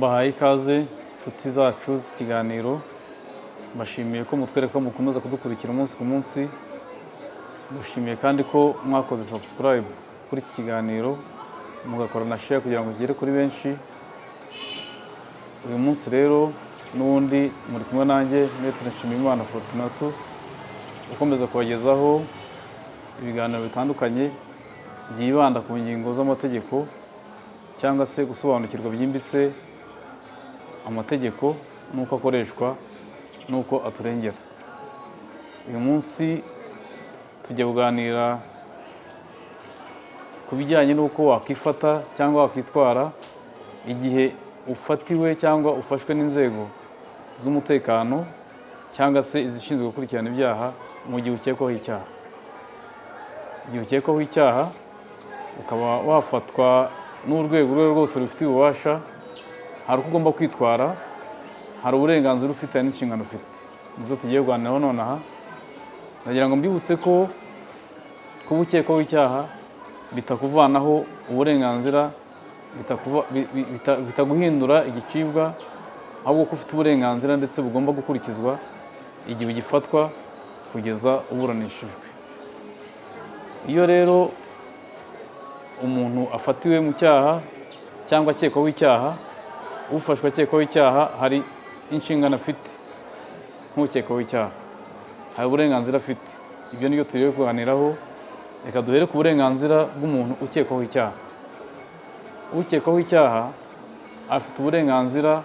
Bahaye ikaze inshuti zacu z'ikiganiro, mbashimiye ko mutwereka ko mukomeza kudukurikira umunsi ku munsi. Mbashimiye kandi ko mwakoze subscribe kuri iki kiganiro, mugakora na share kugira ngo kigere kuri benshi. Uyu munsi rero n'ubundi muri kumwe nanjye Maître Nshimiyimana Fortunatus, ukomeza kubagezaho ibiganiro bitandukanye byibanda ku ngingo z'amategeko cyangwa se gusobanukirwa byimbitse amategeko n'uko akoreshwa n'uko aturengera. Uyu munsi tujya kuganira ku bijyanye n'uko wakwifata cyangwa wakwitwara igihe ufatiwe cyangwa ufashwe n'inzego z'umutekano cyangwa se izishinzwe gukurikirana ibyaha mu gihe ukekwaho icyaha. Igihe ukekwaho icyaha ukaba wafatwa n'urwego urwo rwose rufitiye ububasha, hari uko ugomba kwitwara, hari uburenganzira ufite n'inshingano ufite. Nizo tugiye kuganiraho nonaha. Ndagira ngo mbibutse ko kuba ukekwaho icyaha bitakuvanaho uburenganzira, bitaguhindura igicibwa, ahubwo ko ufite uburenganzira ndetse bugomba gukurikizwa igihe ugifatwa kugeza uburanishijwe. Iyo rero umuntu afatiwe mu cyaha cyangwa akekwaho icyaha, ufashwe akekwaho icyaha hari inshingano afite nk'ukekwaho icyaha, hari uburenganzira afite. Ibyo nibyo tugiye kuganiraho. Reka duhere ku burenganzira bw'umuntu ukekwaho icyaha. Ukekwaho icyaha afite uburenganzira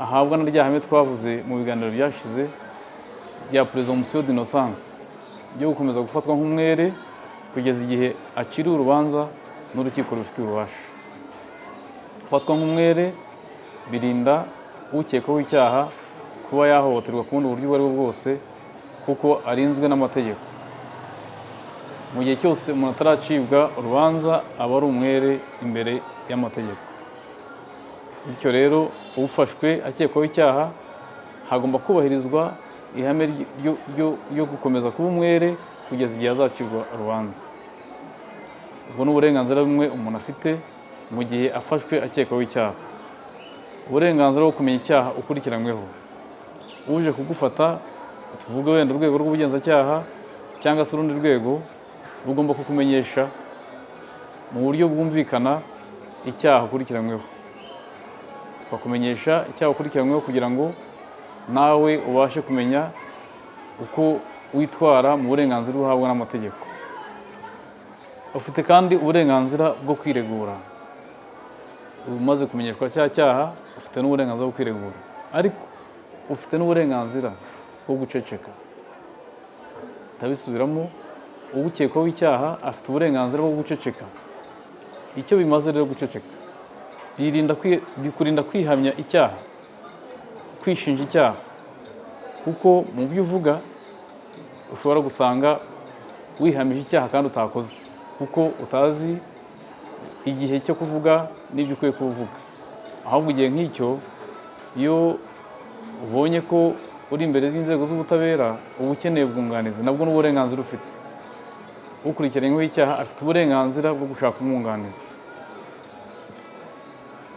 ahabwa na rya hame twavuze mu biganiro byashize bya présomption d'innocence, byo gukomeza gufatwa nk'umwere kugeza igihe aciriwe urubanza n'urukiko rufitiye ububasha. Gufatwa nk'umwere birinda ukekwaho icyaha kuba yahohoterwa ku bundi buryo ubwo ari bwo bwose, kuko arinzwe n'amategeko. Mu gihe cyose umuntu ataracibwa urubanza aba ari umwere imbere y'amategeko. Bityo rero ufashwe akekwaho icyaha hagomba kubahirizwa ihame ryo gukomeza kuba umwere kugeza igihe azacibwa urubanza. Ubwo ni uburenganzira bumwe umuntu afite mu gihe afashwe akekwaho icyaha. Uburenganzira bwo kumenya icyaha ukurikiranyweho. Uje kugufata, tuvuge wenda urwego rw'ubugenzacyaha cyangwa se urundi rwego, rugomba kukumenyesha mu buryo bwumvikana icyaha ukurikiranyweho. Bakumenyesha icyaha ukurikiranyweho kugira ngo nawe ubashe kumenya uko witwara mu burenganzira uhabwa n'amategeko. Ufite kandi uburenganzira bwo kwiregura. Umaze kumenyeshwa cya cyaha ufite n'uburenganzira bwo kwiregura, ariko ufite n'uburenganzira bwo guceceka. Ndabisubiramo, ugukekwaho icyaha afite uburenganzira bwo guceceka. Icyo bimaze rero guceceka, bikurinda kwihamya icyaha, kwishinja icyaha, kuko mu byo uvuga ushobora gusanga wihamije icyaha kandi utakoze, kuko utazi igihe cyo kuvuga n'ibyo ukwiye kuvuga. Ahubwo igihe nk'icyo, iyo ubonye ko uri imbere z'inzego z'ubutabera uba ukeneye ubwunganizi, nabwo n'uburenganzira ufite. Ukurikiranyweho icyaha afite uburenganzira bwo gushaka umwunganizi.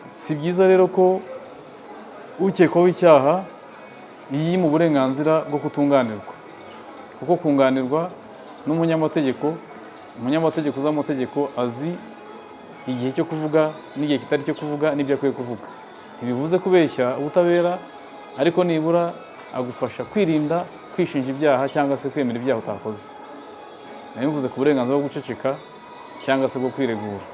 Si byiza rero ko ukekwaho icyaha yiyima uburenganzira bwo kutunganirwa, kuko kunganirwa n'umunyamategeko, umunyamategeko uzi amategeko azi igihe cyo kuvuga n'igihe kitari cyo kuvuga n'ibyo akwiye kuvuga. Ntibivuze kubeshya ubutabera, ariko nibura agufasha kwirinda kwishinja ibyaha cyangwa se kwemera ibyaha utakoze. Nabivuze ku burenganzira bwo guceceka cyangwa se bwo kwiregura.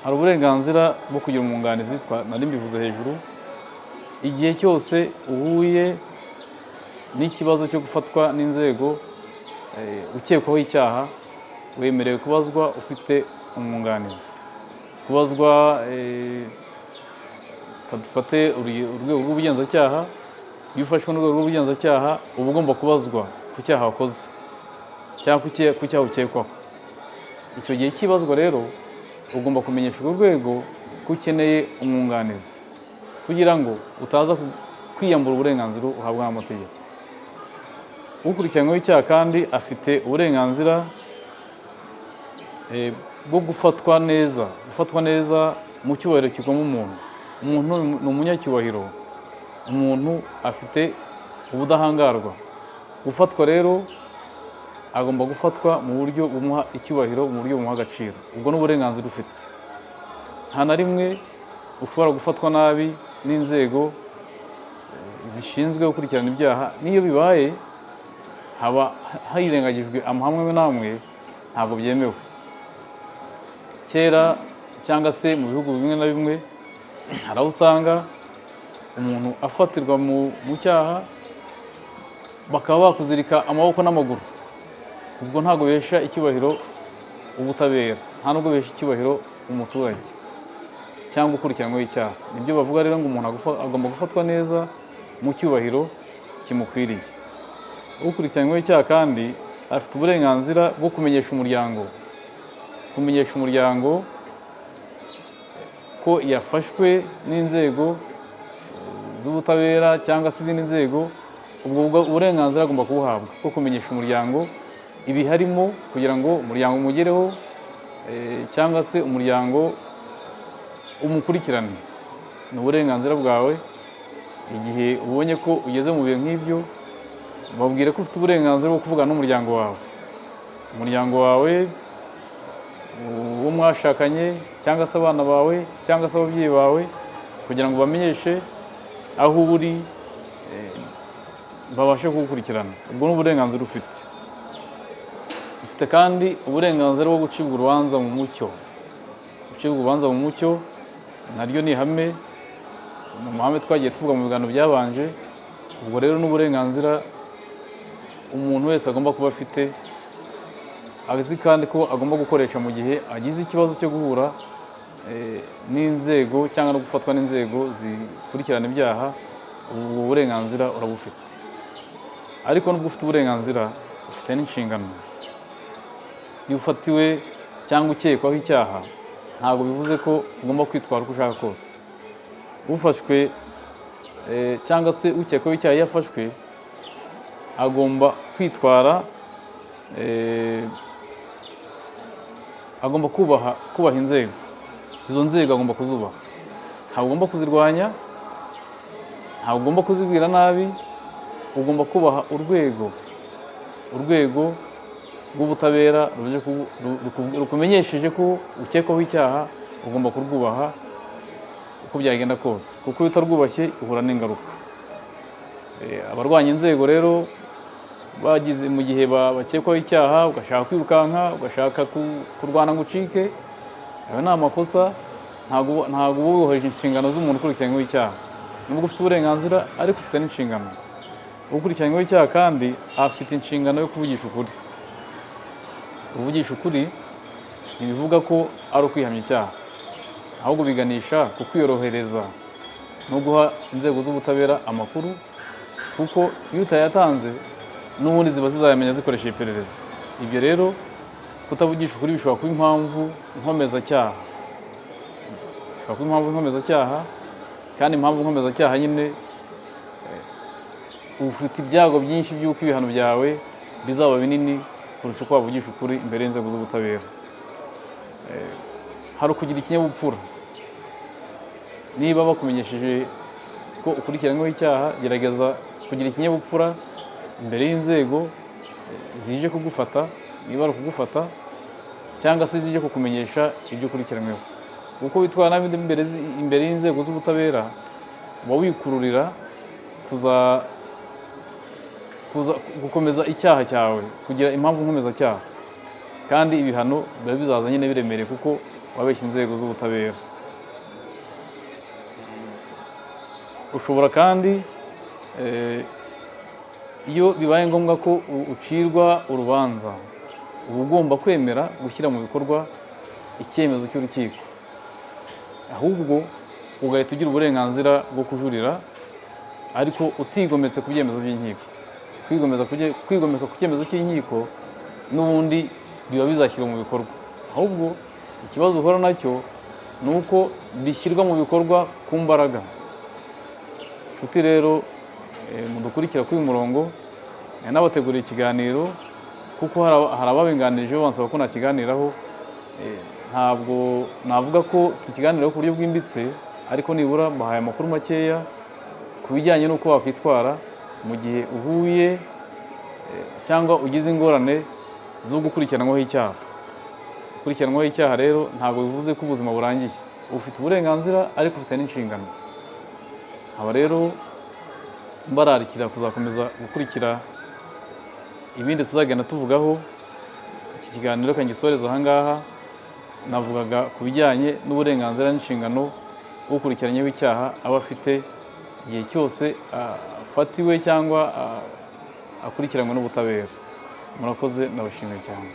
Hari uburenganzira bwo kugira umwunganizi, nari mbivuze hejuru. Igihe cyose uhuye n'ikibazo cyo gufatwa n'inzego ukekwaho icyaha, wemerewe kubazwa ufite umwunganizi. Kubazwa, kadufate urwego rw'ubugenzacyaha. Iyo ufashwe n'urwego rw'ubugenzacyaha uba ugomba kubazwa ku cyaha wakoze cyangwa ku cyaha ukekwaho. Icyo gihe cy'ibazwa rero ugomba kumenyesha urwo rwego ko ukeneye umwunganizi, kugira ngo utaza kwiyambura uburenganzira uhabwa n'amategeko. Ukurikiranyweho icyaha kandi afite uburenganzira bwo gufatwa neza mu cyubahiro kigomba umuntu. umuntu ni umunyacyubahiro, umuntu afite ubudahangarwa. Gufatwa rero agomba gufatwa mu buryo bumuha icyubahiro, mu buryo bumuha agaciro. Ubwo ni uburenganzira ufite. Nta na rimwe ushobora gufatwa nabi n'inzego zishinzwe gukurikirana ibyaha. N'iyo bibaye haba hirengagijwe amahame n'amwe, ntabwo byemewe. Kera cyangwa se mu bihugu bimwe na bimwe hari aho usanga umuntu afatirwa mu cyaha bakaba bakuzirika amaboko n'amaguru. Ubwo ntabwo bihesha icyubahiro ubutabera, nta nubwo bihesha icyubahiro umuturage cyangwa ukurikiranyweho icyaha. Nibyo bavuga rero ngo umuntu agomba gufatwa neza mu cyubahiro kimukwiriye. Ukurikiranyweho icyaha kandi afite uburenganzira bwo kumenyesha umuryango ko yafashwe n'inzego z'ubutabera cyangwa se izindi nzego. Ubwo burenganzira agomba kubuhabwa bwo kumenyesha umuryango ibiharimo kugira ngo umuryango umugereho, cyangwa se umuryango umukurikirane. Ni uburenganzira bwawe. Igihe ubonye ko ugeze mu bihe nk'ibyo, babwire ko ufite uburenganzira bwo kuvugana n'umuryango wawe, uwo mwashakanye cyangwa se abana bawe cyangwa se ababyeyi bawe, kugira ngo bamenyeshe aho uri, babashe kugukurikirana. Ubwo ni uburenganzira ufite. Ufite kandi uburenganzira bwo gucibwa urubanza mu mucyo. Gucibwa urubanza mu mucyo naryo ni ihame, mu mahame twagiye tuvuga mu biganiro byabanje. Ubwo rero ni uburenganzira umuntu wese agomba kuba afite, azi kandi ko agomba gukoresha mu gihe agize ikibazo cyo guhura n'inzego cyangwa no gufatwa n'inzego zikurikirana ibyaha. Ubwo burenganzira urabufite. Ariko nubwo ufite uburenganzira, ufite n'inshingano. Iyo ufatiwe cyangwa ukekwaho icyaha, ntabwo bivuze ko ugomba kwitwara uko ushaka kose. Ufashwe cyangwa se ukekwaho icyaha, iyo afashwe agomba kwitwara, agomba kubaha inzego. Izo nzego agomba kuzubaha. Ntabwo ugomba kuzirwanya, ntabwo ugomba kuzibwira nabi. Ugomba kubaha urwego rw'ubutabera rukumenyesheje ko ukekwaho icyaha. Ugomba kurwubaha uko byagenda kose, kuko iyo utarwubashye uhura n'ingaruka. Abarwanya inzego rero bagize mu gihe bakekwaho icyaha, ugashaka kwirukanka, ugashaka kurwana ngo ucike, ayo ni amakosa. Ntabwo uba wubahirije inshingano z'umuntu ukurikiranyweho icyaha. Nubwo ufite uburenganzira, ariko ufite n'inshingano. Ukurikiranyweho icyaha kandi afite inshingano yo kuvugisha ukuri. Kuvugisha ukuri ntibivuga ko ari ukwihamya icyaha, ahubwo biganisha ku kwiyorohereza no guha inzego z'ubutabera amakuru, kuko iyo utayatanze n'ubundi ziba zizayamenya zikoresha iperereza. Ibyo rero kutavugisha ukuri bishobora kuba impamvu nkomezacyaha. Kandi impamvu nkomezacyaha nyine ufite ibyago byinshi by'uko ibihano byawe bizaba binini kurusha uko wavugisha ukuri imbere y'inzego z'ubutabera. Hari ukugira ikinyabupfura. Niba bakumenyesheje ko ukurikiranyweho icyaha, gerageza kugira ikinyabupfura imbere y'inzego zije kugufata, niba ari ukugufata cyangwa se zije kukumenyesha ibyo ukurikiranyweho. Kuko witwara nabi imbere y'inzego z'ubutabera, uba wikururira gukomeza icyaha cyawe, kugira impamvu nkomezacyaha. Kandi ibihano biba bizaza nyine biremereye kuko wabeshya inzego z'ubutabera. Ushobora kandi iyo bibaye ngombwa ko ucirwa urubanza, uba ugomba kwemera gushyira mu bikorwa icyemezo cy'urukiko, ahubwo ugahita ugira uburenganzira bwo kujurira, ariko utigometse ku byemezo by'inkiko. Kwigomeka ku cyemezo cy'inkiko n'ubundi biba bizashyirwa mu bikorwa, ahubwo ikibazo uhora nacyo ni uko bishyirwa mu bikorwa ku mbaraga. Inshuti rero mudukurikira kuri uyu murongo, n'abateguriye ikiganiro, kuko hari ababinganirije bansaba ko nakiganiraho. Ntabwo navuga ko tukiganiraho ku buryo bwimbitse, ariko nibura mbahaye amakuru makeya ku bijyanye n'uko wakwitwara mu gihe uhuye cyangwa ugize ingorane zo gukurikiranwaho icyaha. Gukurikiranwaho icyaha rero ntabwo bivuze ko ubuzima burangiye, ufite uburenganzira ariko ufite n'inshingano. Aba rero mbararikira kuzakomeza gukurikira ibindi tuzagenda tuvugaho. Iki kiganiro kangisoreza aha ngaha, navugaga ku bijyanye n'uburenganzira n'inshingano ukurikiranyeho icyaha aba afite igihe cyose afatiwe cyangwa akurikiranwe n'ubutabera. Murakoze, ndabashimiye cyane.